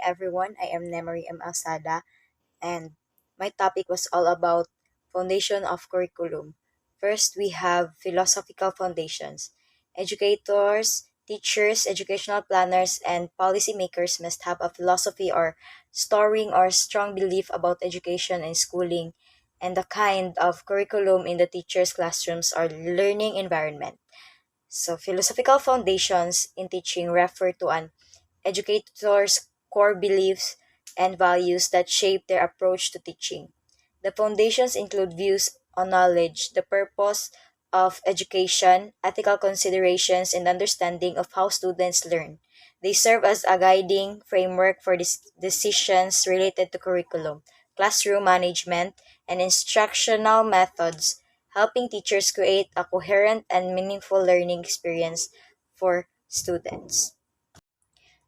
Everyone. I am Nemery M. Asada, and my topic was all about foundation of curriculum. First, we have philosophical foundations. Educators, teachers, educational planners, and policymakers must have a philosophy or storing or strong belief about education and schooling and the kind of curriculum in the teacher's classrooms or learning environment. So, philosophical foundations in teaching refer to an educators' core beliefs and values that shape their approach to teaching. The foundations include views on knowledge, the purpose of education, ethical considerations, and understanding of how students learn. They serve as a guiding framework for decisions related to curriculum, classroom management, and instructional methods, helping teachers create a coherent and meaningful learning experience for students.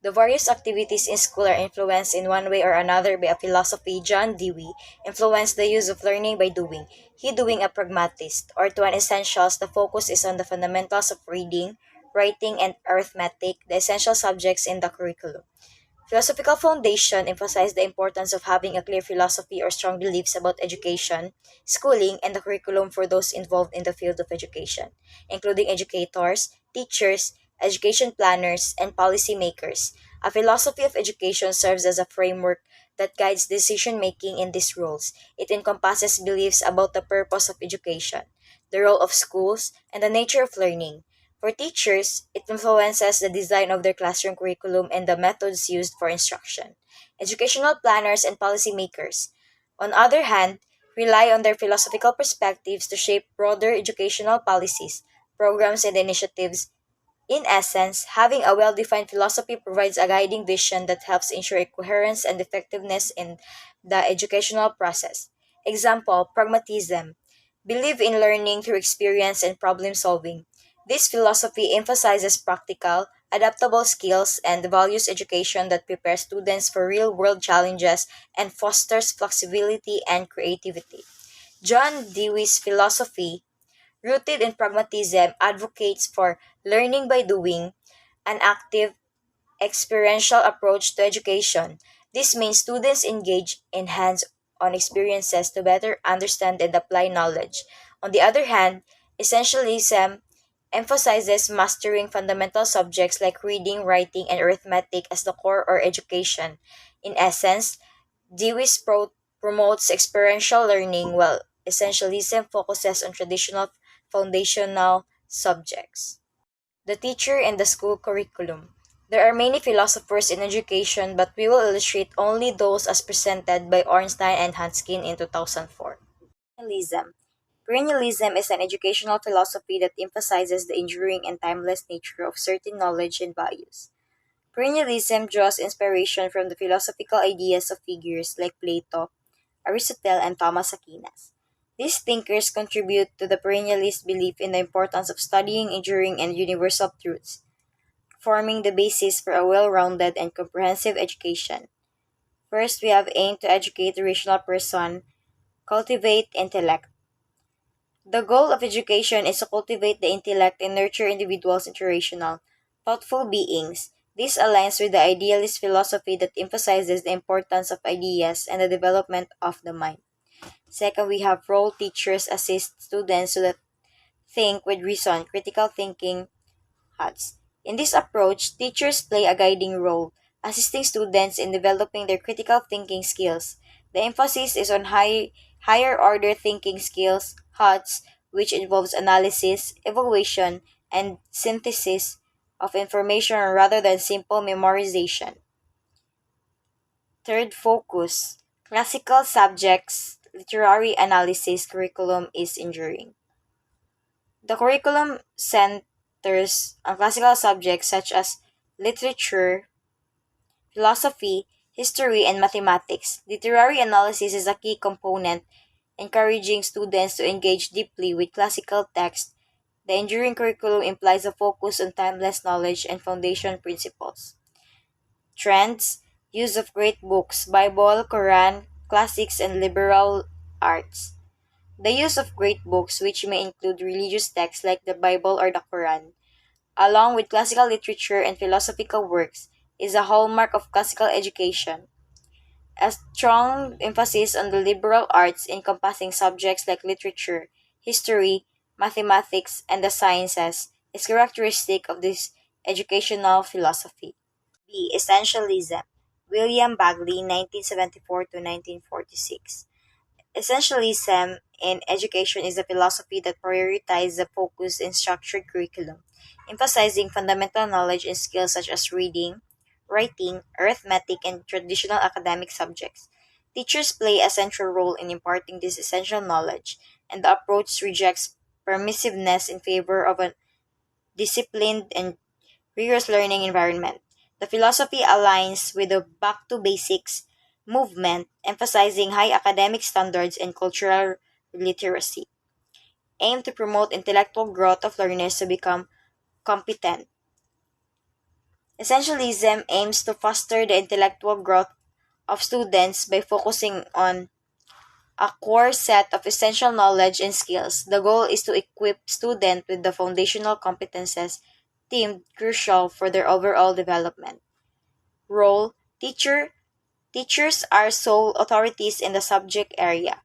The various activities in school are influenced in one way or another by a philosophy. John Dewey influenced the use of learning by doing. He being a pragmatist, or to an essentials, the focus is on the fundamentals of reading, writing, and arithmetic, the essential subjects in the curriculum. Philosophical foundation emphasize the importance of having a clear philosophy or strong beliefs about education, schooling, and the curriculum for those involved in the field of education, including educators, teachers, education planners, and policymakers. A philosophy of education serves as a framework that guides decision making in these roles. It encompasses beliefs about the purpose of education, the role of schools, and the nature of learning. For teachers, it influences the design of their classroom curriculum and the methods used for instruction. Educational planners and policymakers, on the other hand, rely on their philosophical perspectives to shape broader educational policies, programs, and initiatives. In essence, having a well defined philosophy provides a guiding vision that helps ensure coherence and effectiveness in the educational process. Example, pragmatism. Believe in learning through experience and problem solving. This philosophy emphasizes practical, adaptable skills and values education that prepares students for real world challenges and fosters flexibility and creativity. John Dewey's philosophy, rooted in pragmatism, advocates for learning by doing, an active, experiential approach to education. This means students engage in hands on experiences to better understand and apply knowledge. On the other hand, essentialism emphasizes mastering fundamental subjects like reading, writing, and arithmetic as the core of education. In essence, Dewey's promotes experiential learning while essentialism focuses on traditional foundational subjects. The teacher and the school curriculum. There are many philosophers in education, but we will illustrate only those as presented by Ornstein and Hanskin in 2004. Perennialism. Perennialism is an educational philosophy that emphasizes the enduring and timeless nature of certain knowledge and values. Perennialism draws inspiration from the philosophical ideas of figures like Plato, Aristotle, and Thomas Aquinas. These thinkers contribute to the perennialist belief in the importance of studying enduring and universal truths, forming the basis for a well-rounded and comprehensive education. First, we have aimed to educate the rational person, cultivate intellect. The goal of education is to cultivate the intellect and nurture individuals into rational, thoughtful beings. This aligns with the idealist philosophy that emphasizes the importance of ideas and the development of the mind. Second, we have role teachers assist students so that think with reason, critical thinking HUDs. In this approach, teachers play a guiding role, assisting students in developing their critical thinking skills. The emphasis is on higher order thinking skills, HUDs, which involves analysis, evaluation, and synthesis of information rather than simple memorization. Third focus, classical subjects, literary analysis curriculum is enduring. The curriculum centers on classical subjects such as literature, philosophy, history, and mathematics. Literary analysis is a key component, encouraging students to engage deeply with classical texts. The enduring curriculum implies a focus on timeless knowledge and foundation principles. Trends, use of great books, Bible, Quran, classics, and liberal arts. The use of great books, which may include religious texts like the Bible or the Quran, along with classical literature and philosophical works, is a hallmark of classical education. A strong emphasis on the liberal arts encompassing subjects like literature, history, mathematics, and the sciences is characteristic of this educational philosophy. B. Essentialism. William Bagley, 1974 to 1946. Essentialism in education is a philosophy that prioritizes the focus in structured curriculum, emphasizing fundamental knowledge and skills such as reading, writing, arithmetic, and traditional academic subjects. Teachers play a central role in imparting this essential knowledge, and the approach rejects permissiveness in favor of a disciplined and rigorous learning environment. The philosophy aligns with the Back to Basics movement, emphasizing high academic standards and cultural literacy, aim to promote intellectual growth of learners to become competent. Essentialism aims to foster the intellectual growth of students by focusing on a core set of essential knowledge and skills. The goal is to equip students with the foundational competences deemed crucial for their overall development. Role: Teachers are sole authorities in the subject area.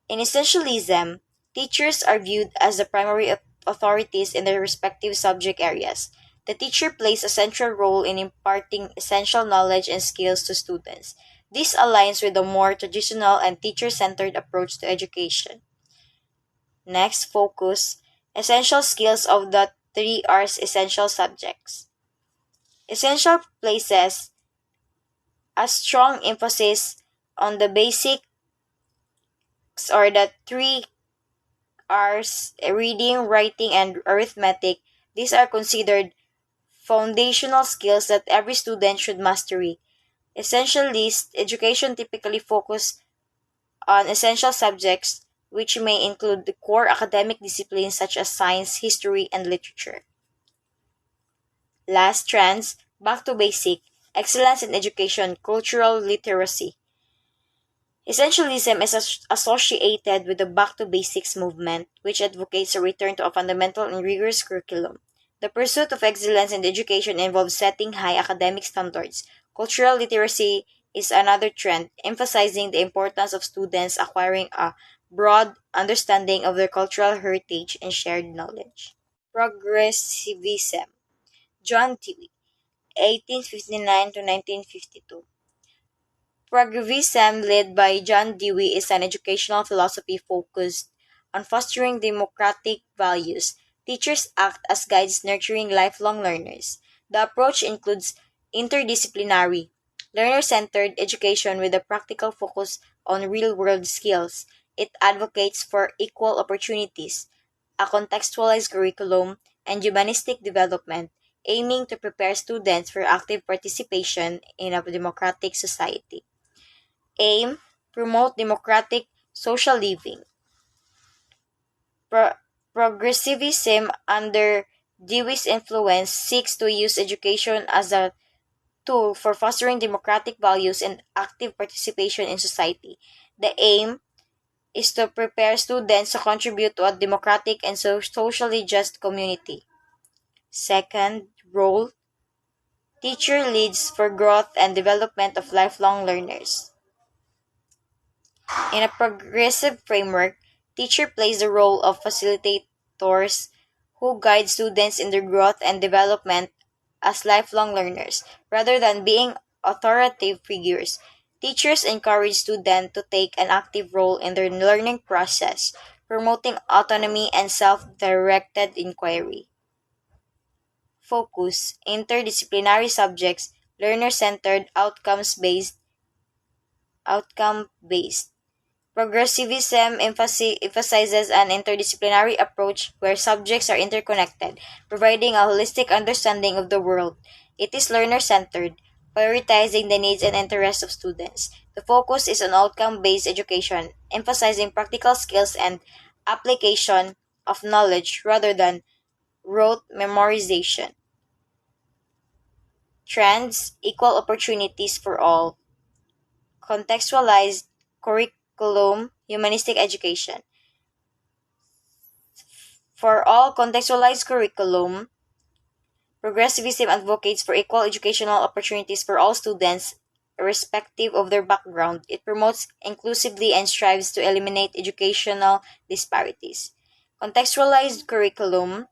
In essentialism, teachers are viewed as the primary authorities in their respective subject areas. The teacher plays a central role in imparting essential knowledge and skills to students. This aligns with a more traditional and teacher-centered approach to education. Next, focus: essential skills of the three R's essential subjects. Essential places a strong emphasis on the basics or the three R's: reading, writing, and arithmetic. These are considered foundational skills that every student should mastery. Essentialist education typically focus on essential subjects which may include the core academic disciplines such as science, history, and literature. Last trends, back to basic, excellence in education, cultural literacy. Essentialism is associated with the Back to Basics movement, which advocates a return to a fundamental and rigorous curriculum. The pursuit of excellence in education involves setting high academic standards. Cultural literacy is another trend, emphasizing the importance of students acquiring a broad understanding of their cultural heritage and shared knowledge. Progressivism. John Dewey, 1859 to 1952. Progressivism, led by John Dewey, is an educational philosophy focused on fostering democratic values. Teachers act as guides nurturing lifelong learners. The approach includes interdisciplinary, learner centered education with a practical focus on real world skills. It advocates for equal opportunities, a contextualized curriculum, and humanistic development, aiming to prepare students for active participation in a democratic society. Aim: promote democratic social living. Pro- Progressivism, under Dewey's influence, seeks to use education as a tool for fostering democratic values and active participation in society. The aim is to prepare students to contribute to a democratic and socially just community. Second, role: teacher leads for growth and development of lifelong learners. In a progressive framework, teacher plays the role of facilitators who guide students in their growth and development as lifelong learners. Rather than being authoritative figures, teachers encourage students to take an active role in their learning process, promoting autonomy and self-directed inquiry. Focus: interdisciplinary subjects, learner-centered, outcome-based. Progressivism emphasizes an interdisciplinary approach where subjects are interconnected, providing a holistic understanding of the world. It is learner centered, prioritizing the needs and interests of students. The focus is on outcome based education, emphasizing practical skills and application of knowledge rather than rote memorization. Trends: equal opportunities for all, contextualized curriculum, humanistic education. For all, contextualized curriculum Progressivism advocates for equal educational opportunities for all students, irrespective of their background. It promotes inclusively and strives to eliminate educational disparities. Contextualized curriculum.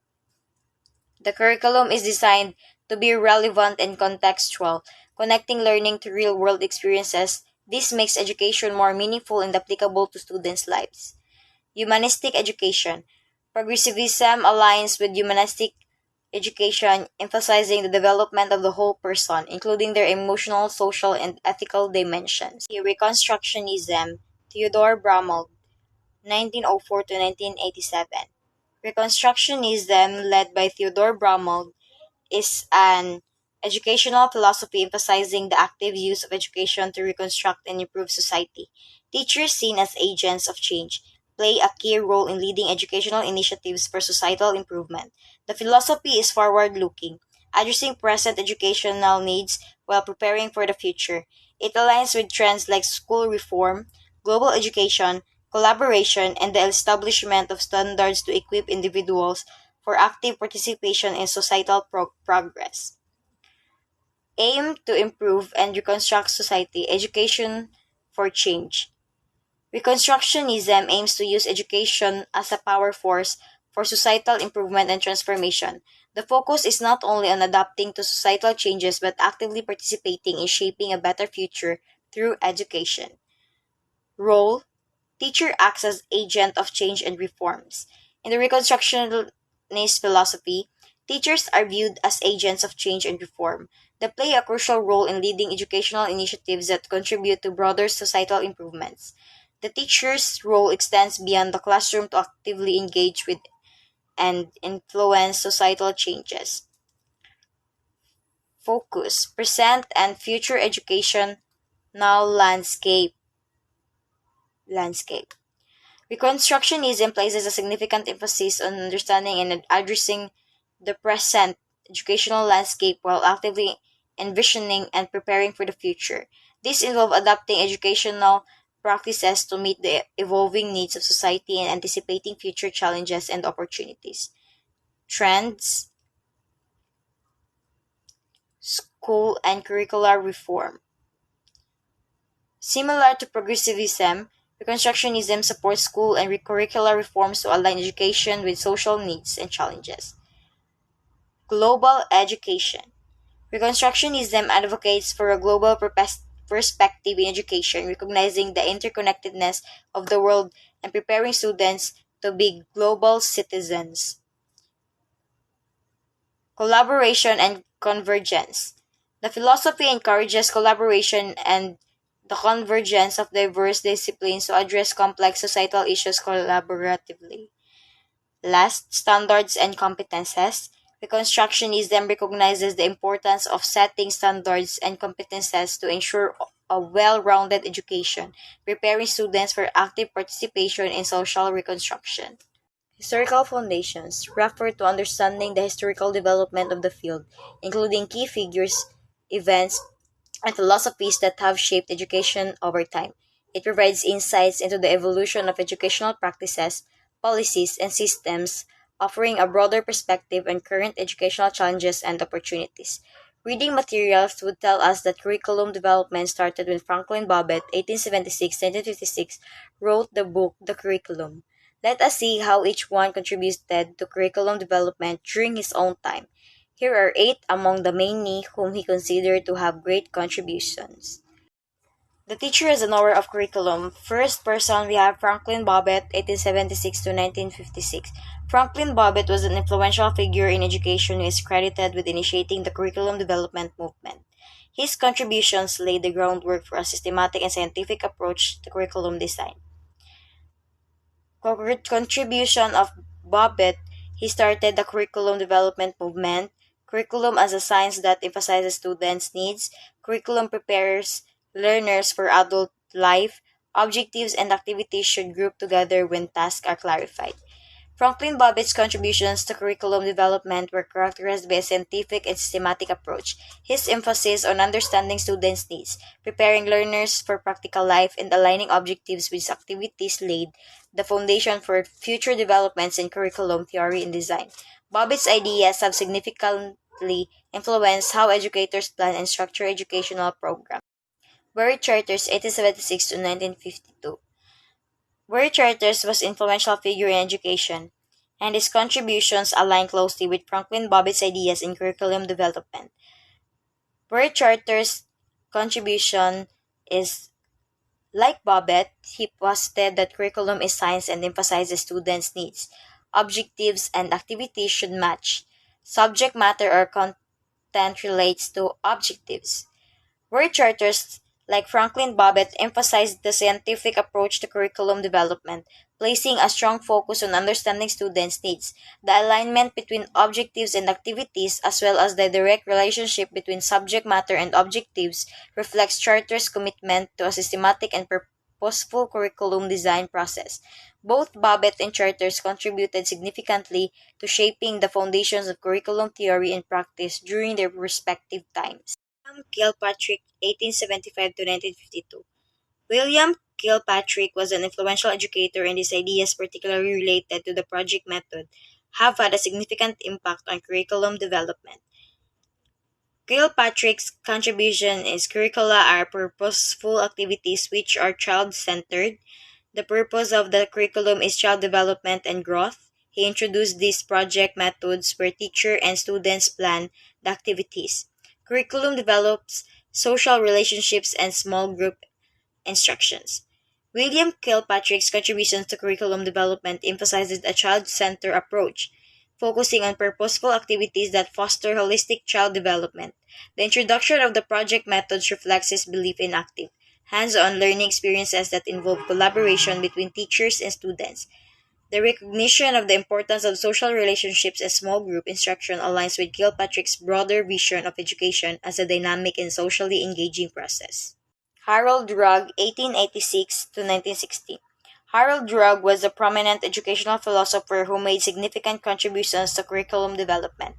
The curriculum is designed to be relevant and contextual, connecting learning to real world experiences. This makes education more meaningful and applicable to students' lives. Humanistic education. Progressivism aligns with humanistic education, emphasizing the development of the whole person, including their emotional, social, and ethical dimensions. Reconstructionism. Theodore Bramall, 1904 to 1987. Reconstructionism, led by Theodore Bramall, is an educational philosophy emphasizing the active use of education to reconstruct and improve society. Teachers, seen as agents of change, play a key role in leading educational initiatives for societal improvement. The philosophy is forward looking, addressing present educational needs while preparing for the future. It aligns with trends like school reform, global education, collaboration, and the establishment of standards to equip individuals for active participation in societal progress. Aim to improve and reconstruct society, education for change. Reconstructionism aims to use education as a power force for societal improvement and transformation. The focus is not only on adapting to societal changes but actively participating in shaping a better future through education. Role. Teacher acts as agent of change and reforms. In the Reconstructionist philosophy, teachers are viewed as agents of change and reform. They play a crucial role in leading educational initiatives that contribute to broader societal improvements. The teacher's role extends beyond the classroom to actively engage with and influence societal changes. Focus, present and future educational landscape. Reconstructionism places a significant emphasis on understanding and addressing the present educational landscape while actively envisioning and preparing for the future. This involves adapting educational practices to meet the evolving needs of society and anticipating future challenges and opportunities. Trends, school and curricular reform. Similar to progressivism, Reconstructionism supports school and curricular reforms to align education with social needs and challenges. Global education. Reconstructionism advocates for a global perspective in education, recognizing the interconnectedness of the world and preparing students to be global citizens. Collaboration and convergence. The philosophy encourages collaboration and the convergence of diverse disciplines to address complex societal issues collaboratively. Last, standards and competences. Reconstructionism recognizes the importance of setting standards and competences to ensure a well rounded education, preparing students for active participation in social reconstruction. Historical foundations refer to understanding the historical development of the field, including key figures, events, and philosophies that have shaped education over time. It provides insights into the evolution of educational practices, policies, and systems, offering a broader perspective on current educational challenges and opportunities. Reading materials would tell us that curriculum development started when Franklin Bobbitt, 1876-1956, wrote the book The Curriculum. Let us see how each one contributed to curriculum development during his own time. Here are 8 among the many whom he considered to have great contributions. The teacher as a knower of curriculum. First person, we have Franklin Bobbitt, 1876 to 1956. Franklin Bobbitt was an influential figure in education who is credited with initiating the curriculum development movement. His contributions laid the groundwork for a systematic and scientific approach to curriculum design. Contribution of Bobbitt, he started the curriculum development movement. Curriculum as a science that emphasizes students' needs. Curriculum prepares learners for adult life. Objectives and activities should group together when tasks are clarified. Franklin Bobbitt's contributions to curriculum development were characterized by a scientific and systematic approach. His emphasis on understanding students' needs, preparing learners for practical life, and aligning objectives with activities laid the foundation for future developments in curriculum theory and design. Bobbitt's ideas have significantly influence how educators plan and structure educational programs. Bury Charters 1876 to 1952. Bury Charters was an influential figure in education, and his contributions align closely with Franklin Bobbitt's ideas in curriculum development. Bury Charters' contribution is like Bobbitt, he posited that curriculum is science and emphasizes students' needs. Objectives and activities should match. Subject matter or content relates to objectives. Word charters like Franklin Bobbitt emphasized the scientific approach to curriculum development, placing a strong focus on understanding students' needs. The alignment between objectives and activities, as well as the direct relationship between subject matter and objectives, reflects Charter's commitment to a systematic and purposeful curriculum design process. Both Bobbitt and Charters contributed significantly to shaping the foundations of curriculum theory and practice during their respective times. William Kilpatrick, 1875 to 1952. William Kilpatrick was an influential educator, and his ideas, particularly related to the project method, have had a significant impact on curriculum development. Kilpatrick's contribution is curricula are purposeful activities which are child-centered. The purpose of the curriculum is child development and growth. He introduced these project methods where teacher and students plan the activities. Curriculum develops social relationships and small group instructions. William Kilpatrick's contributions to curriculum development emphasizes a child-centered approach, focusing on purposeful activities that foster holistic child development. The introduction of the project methods reflects his belief in active, hands-on learning experiences that involve collaboration between teachers and students. The recognition of the importance of social relationships and small group instruction aligns with Kilpatrick's broader vision of education as a dynamic and socially engaging process. Harold Rugg, 1886 to 1960. Harold Rugg was a prominent educational philosopher who made significant contributions to curriculum development.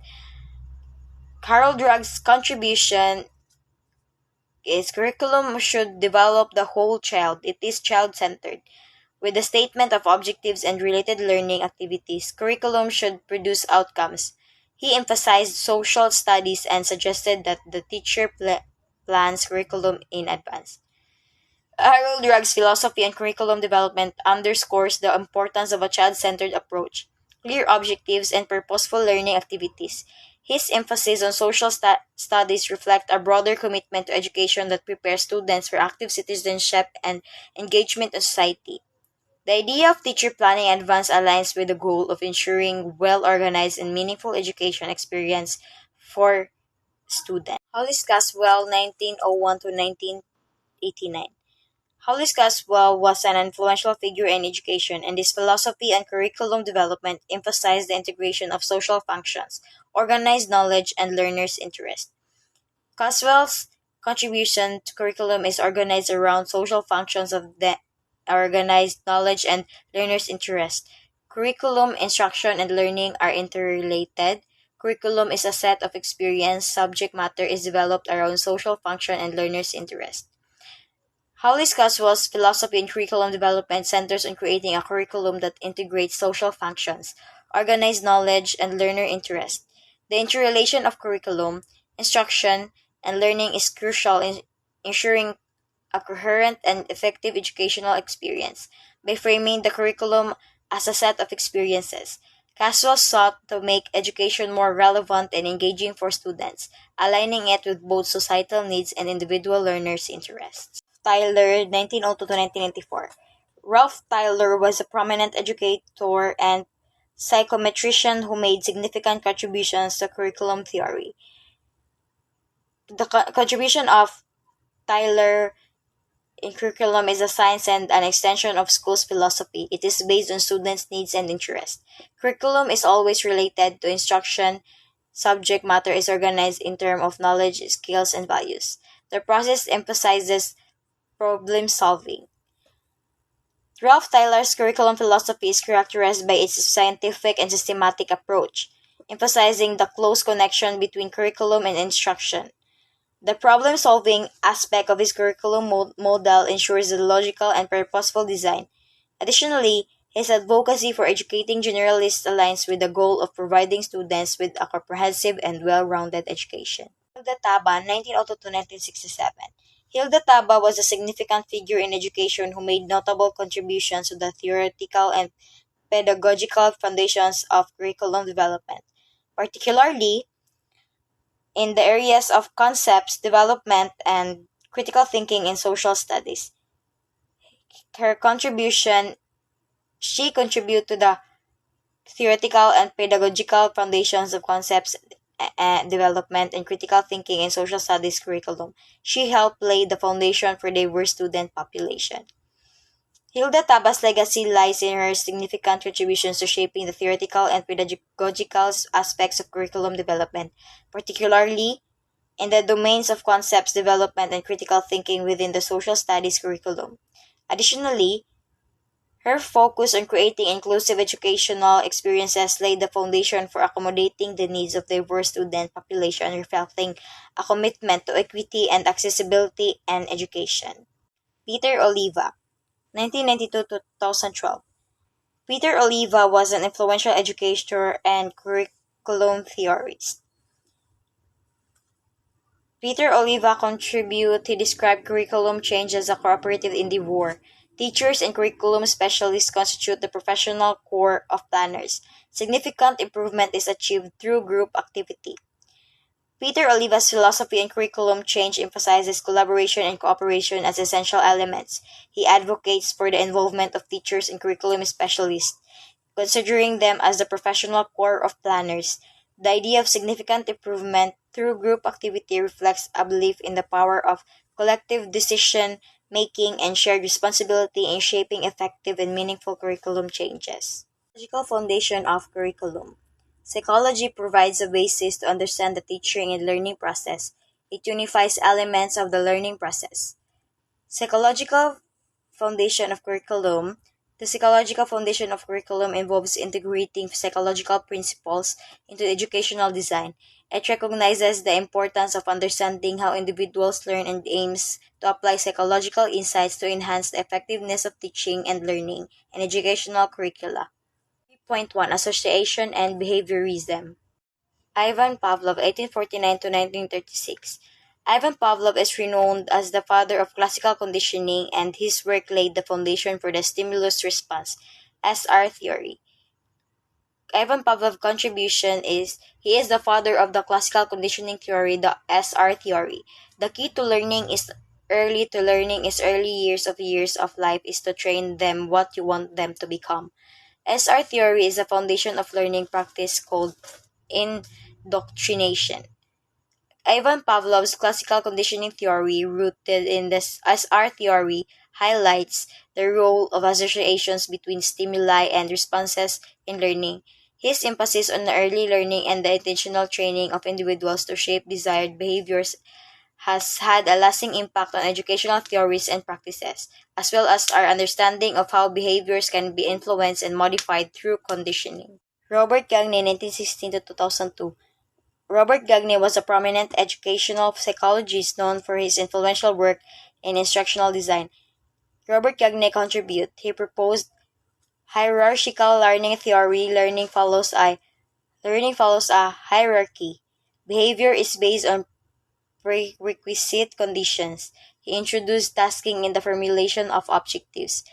Harold Rugg's contribution is curriculum should develop the whole child. It is child-centered. With the statement of objectives and related learning activities, curriculum should produce outcomes. He emphasized social studies and suggested that the teacher plans curriculum in advance. Harold Rugg's philosophy on curriculum development underscores the importance of a child-centered approach, clear objectives, and purposeful learning activities. His emphasis on social studies reflect a broader commitment to education that prepares students for active citizenship and engagement in society. The idea of teacher planning in advance aligns with the goal of ensuring well-organized and meaningful education experience for students. Hollis Caswell, 1901 to 1989. Hollis Caswell was an influential figure in education, and his philosophy on curriculum development emphasized the integration of social functions, organized knowledge, and learners' interest. Caswell's contribution to curriculum is organized around social functions of the organized knowledge and learners' interest. Curriculum, instruction, and learning are interrelated. Curriculum is a set of experience. Subject matter is developed around social function and learners' interest. Hollis Caswell's philosophy in curriculum development centers on creating a curriculum that integrates social functions, organized knowledge, and learner interest. The interrelation of curriculum, instruction, and learning is crucial in ensuring a coherent and effective educational experience. By framing the curriculum as a set of experiences, Caswell sought to make education more relevant and engaging for students, aligning it with both societal needs and individual learners' interests. Tyler, 1902 to 1994. Ralph Tyler was a prominent educator and psychometrician who made significant contributions to curriculum theory. The contribution of Tyler in curriculum is a science and an extension of school's philosophy. It is based on students' needs and interests. Curriculum is always related to instruction. Subject matter is organized in terms of knowledge, skills, and values. The process emphasizes problem solving. Ralph Tyler's curriculum philosophy is characterized by its scientific and systematic approach, emphasizing the close connection between curriculum and instruction. The problem-solving aspect of his curriculum model ensures the logical and purposeful design. Additionally, His advocacy for educating generalists aligns with the goal of providing students with a comprehensive and well-rounded education. Hilda Taba, 1902 to 1967. Hilda Taba was a significant figure in education who made notable contributions to the theoretical and pedagogical foundations of curriculum development, particularly in the areas of concepts development and critical thinking in social studies. Her contribution She contributed to the theoretical and pedagogical foundations of concepts development and critical thinking in social studies curriculum. She helped lay the foundation for diverse student population. Hilda Taba's legacy lies in her significant contributions to shaping the theoretical and pedagogical aspects of curriculum development, particularly in the domains of concepts development and critical thinking within the social studies curriculum. Additionally, her focus on creating inclusive educational experiences laid the foundation for accommodating the needs of diverse student population, reflecting a commitment to equity and accessibility in education. Peter Oliva, 1992 to 2012. Peter Oliva was an influential educator and curriculum theorist. Peter Oliva contributed He described curriculum change as a cooperative endeavor. Teachers and curriculum specialists constitute the professional core of planners. Significant improvement is achieved through group activity. Peter Oliva's philosophy on curriculum change emphasizes collaboration and cooperation as essential elements. He advocates for the involvement of teachers and curriculum specialists, considering them as the professional core of planners. The idea of significant improvement through group activity reflects a belief in the power of collective decision making and shared responsibility in shaping effective and meaningful curriculum changes. Psychological foundation of curriculum. Psychology provides a basis to understand the teaching and learning process. It unifies elements of the learning process. Psychological foundation of curriculum. The psychological foundation of curriculum involves integrating psychological principles into educational design. It recognizes the importance of understanding how individuals learn and aims to apply psychological insights to enhance the effectiveness of teaching and learning in educational curricula. 3.1 Association and Behaviorism. Ivan Pavlov, 1849 to 1936. Ivan Pavlov is renowned as the father of classical conditioning, and his work laid the foundation for the stimulus response (SR) theory. Ivan Pavlov's contribution is he is the father of the classical conditioning theory, the SR theory. The key to learning is early years of life is to train them what you want them to become. SR theory is a foundation of learning practice called indoctrination. Ivan Pavlov's classical conditioning theory, rooted in this SR theory, highlights the role of associations between stimuli and responses in learning. His emphasis on the early learning and the intentional training of individuals to shape desired behaviors has had a lasting impact on educational theories and practices, as well as our understanding of how behaviors can be influenced and modified through conditioning. Robert Gagne, 1916 to 2002. Robert Gagne was a prominent educational psychologist known for his influential work in instructional design. Robert Gagne contributed. He proposed hierarchical learning theory. Learning follows a hierarchy. Behavior is based on prerequisite conditions. He introduced tasking in the formulation of objectives.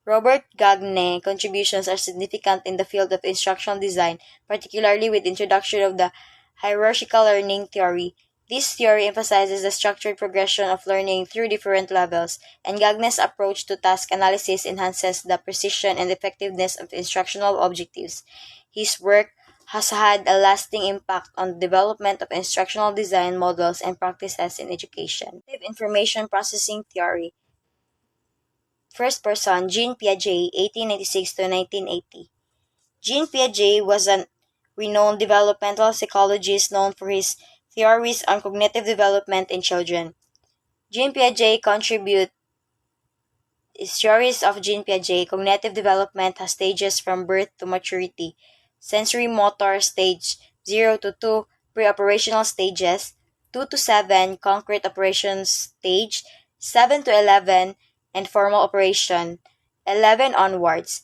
Robert Gagne's contributions are significant in the field of instructional design, particularly with the introduction of the hierarchical learning theory. This theory emphasizes the structured progression of learning through different levels, and Gagne's approach to task analysis enhances the precision and effectiveness of instructional objectives. His work has had a lasting impact on the development of instructional design models and practices in education. Information processing theory. First person, Jean Piaget, 1896 to 1980. Jean Piaget was a renowned developmental psychologist known for his theories on cognitive development in children. Jean Piaget contributed Theories of Jean Piaget. Cognitive development has stages from birth to maturity. Sensory motor stage 0 to 2, pre-operational stages, 2 to 7, concrete operations stage, 7 to 11, and formal operation, 11 onwards.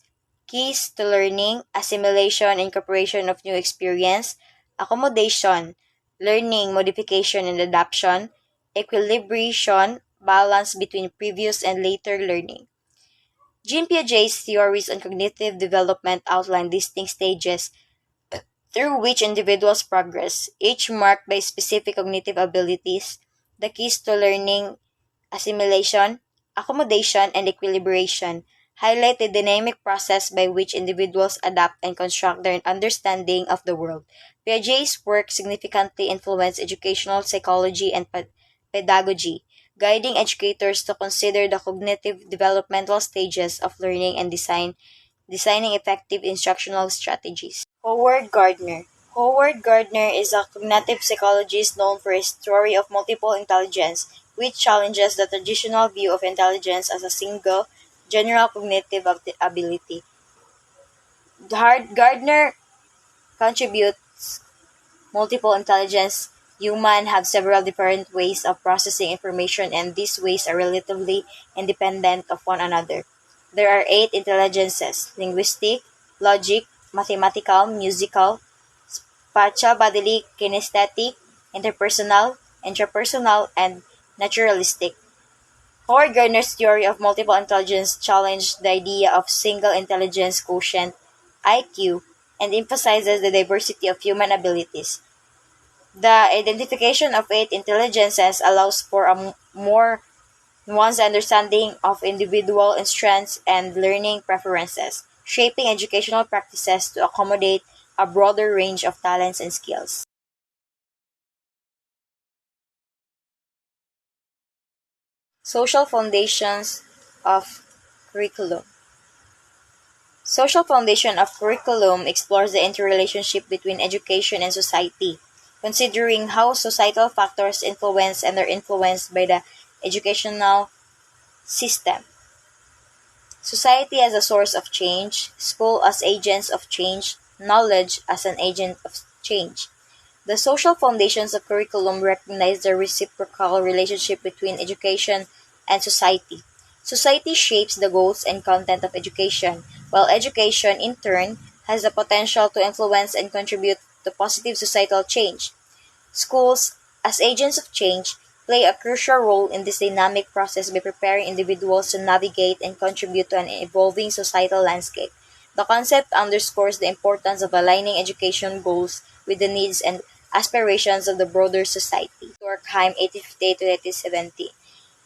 Keys to learning: assimilation, incorporation of new experience; accommodation, learning, modification, and adaptation; equilibration, balance between previous and later learning. Jean Piaget's theories on cognitive development outline distinct stages through which individuals progress, each marked by specific cognitive abilities. The keys to learning: assimilation, accommodation, and equilibration highlight the dynamic process by which individuals adapt and construct their understanding of the world. Piaget's work significantly influenced educational psychology and pedagogy, guiding educators to consider the cognitive developmental stages of learning and designing effective instructional strategies. Howard Gardner. Howard Gardner is a cognitive psychologist known for his theory of multiple intelligence, which challenges the traditional view of intelligence as a single, general cognitive ability. Gardner contributes multiple intelligence. Humans have several different ways of processing information, and these ways are relatively independent of one another. There are eight intelligences: linguistic, logic, mathematical, musical, spatial, bodily, kinesthetic, interpersonal, intrapersonal, and naturalistic. Howard Gardner's theory of multiple intelligence challenged the idea of single intelligence quotient (IQ) and emphasizes the diversity of human abilities. The identification of eight intelligences allows for a more nuanced understanding of individual strengths and learning preferences, shaping educational practices to accommodate a broader range of talents and skills. Social foundations of curriculum. Social foundation of curriculum explores the interrelationship between education and society, considering how societal factors influence and are influenced by the educational system. Society as a source of change, school as agents of change, knowledge as an agent of change. The social foundations of curriculum recognize the reciprocal relationship between education and society. Society shapes the goals and content of education, while education, in turn, has the potential to influence and contribute to positive societal change. Schools, as agents of change, play a crucial role in this dynamic process by preparing individuals to navigate and contribute to an evolving societal landscape. The concept underscores the importance of aligning education goals with the needs and aspirations of the broader society. Durkheim, 1858 to 1870.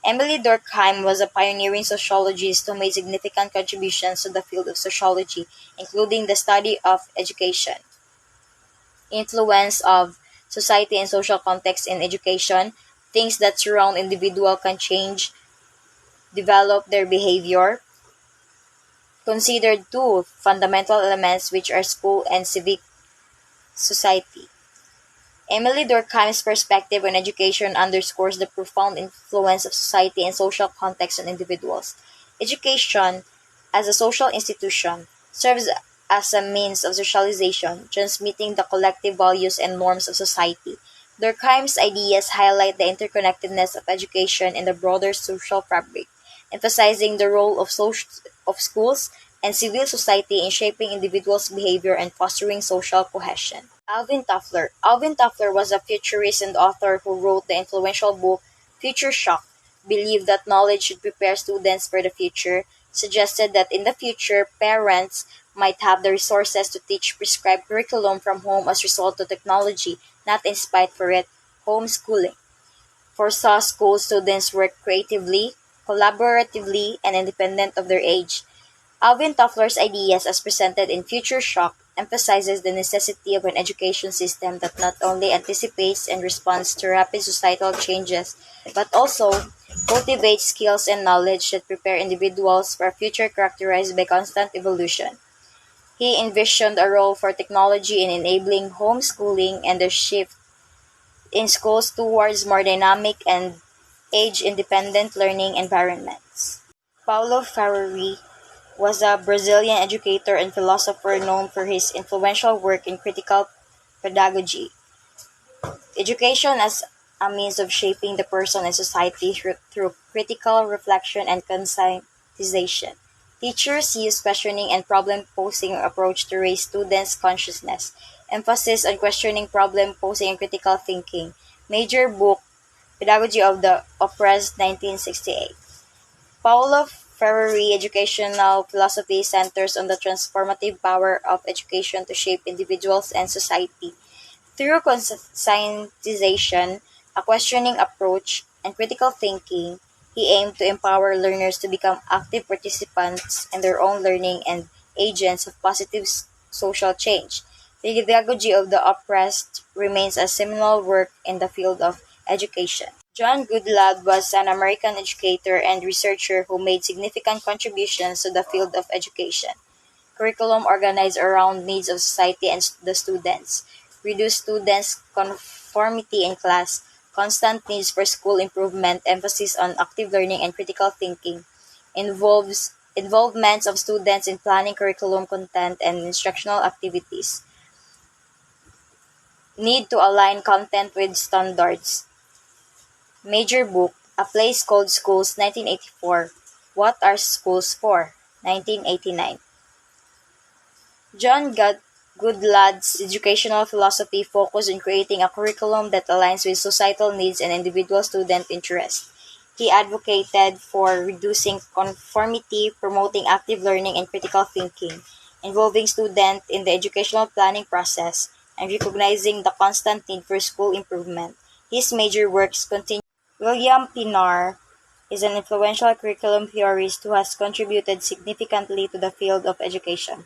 Emily Durkheim was a pioneering sociologist who made significant contributions to the field of sociology, including the study of education, influence of society and social context in education, things that surround individual can change, develop their behavior, considered two fundamental elements which are school and civic society. Emily Durkheim's perspective on education underscores the profound influence of society and social context on individuals. Education, as a social institution, serves as a means of socialization, transmitting the collective values and norms of society. Durkheim's ideas highlight the interconnectedness of education in the broader social fabric, emphasizing the role of schools and civil society in shaping individuals' behavior and fostering social cohesion. Alvin Toffler. Alvin Toffler was a futurist and author who wrote the influential book Future Shock, believed that knowledge should prepare students for the future, suggested that in the future, parents might have the resources to teach prescribed curriculum from home as a result of technology, not in spite for it, homeschooling. Foresaw school students work creatively, collaboratively, and independent of their age. Alvin Toffler's ideas, as presented in Future Shock, emphasizes the necessity of an education system that not only anticipates and responds to rapid societal changes, but also cultivates skills and knowledge that prepare individuals for a future characterized by constant evolution. He envisioned a role for technology in enabling homeschooling and the shift in schools towards more dynamic and age-independent learning environments. Paulo Freire was a Brazilian educator and philosopher known for his influential work in critical pedagogy, education as a means of shaping the person and society through critical reflection and conscientization. Teachers use questioning and problem-posing approach to raise students' consciousness. Emphasis on questioning, problem-posing, and critical thinking. Major book, Pedagogy of the Oppressed, 1968. Paulo Freire educational philosophy centers on the transformative power of education to shape individuals and society. Through conscientization, a questioning approach, and critical thinking, he aimed to empower learners to become active participants in their own learning and agents of positive social change. The Pedagogy of the Oppressed remains a seminal work in the field of education. John Goodlad was an American educator and researcher who made significant contributions to the field of education. Curriculum organized around needs of society and the students, reduce students' conformity in class, constant needs for school improvement, emphasis on active learning and critical thinking, involves involvements of students in planning curriculum content and instructional activities, need to align content with standards. Major book, A Place Called Schools, 1984. What Are Schools For? 1989. John Goodlad's educational philosophy focused on creating a curriculum that aligns with societal needs and individual student interests. He advocated for reducing conformity, promoting active learning and critical thinking, involving students in the educational planning process, and recognizing the constant need for school improvement. His major works continue. William Pinar is an influential curriculum theorist who has contributed significantly to the field of education.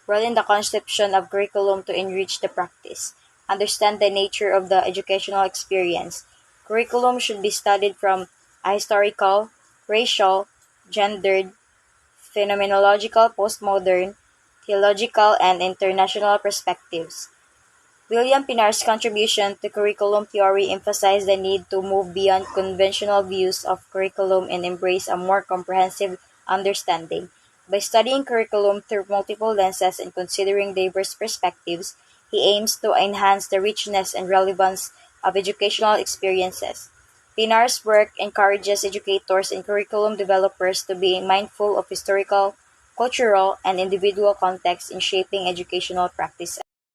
Role in the conception of curriculum to enrich the practice. Understand the nature of the educational experience. Curriculum should be studied from a historical, racial, gendered, phenomenological, postmodern, theological, and international perspectives. William Pinar's contribution to curriculum theory emphasized the need to move beyond conventional views of curriculum and embrace a more comprehensive understanding. By studying curriculum through multiple lenses and considering diverse perspectives, he aims to enhance the richness and relevance of educational experiences. Pinar's work encourages educators and curriculum developers to be mindful of historical, cultural, and individual contexts in shaping educational practices.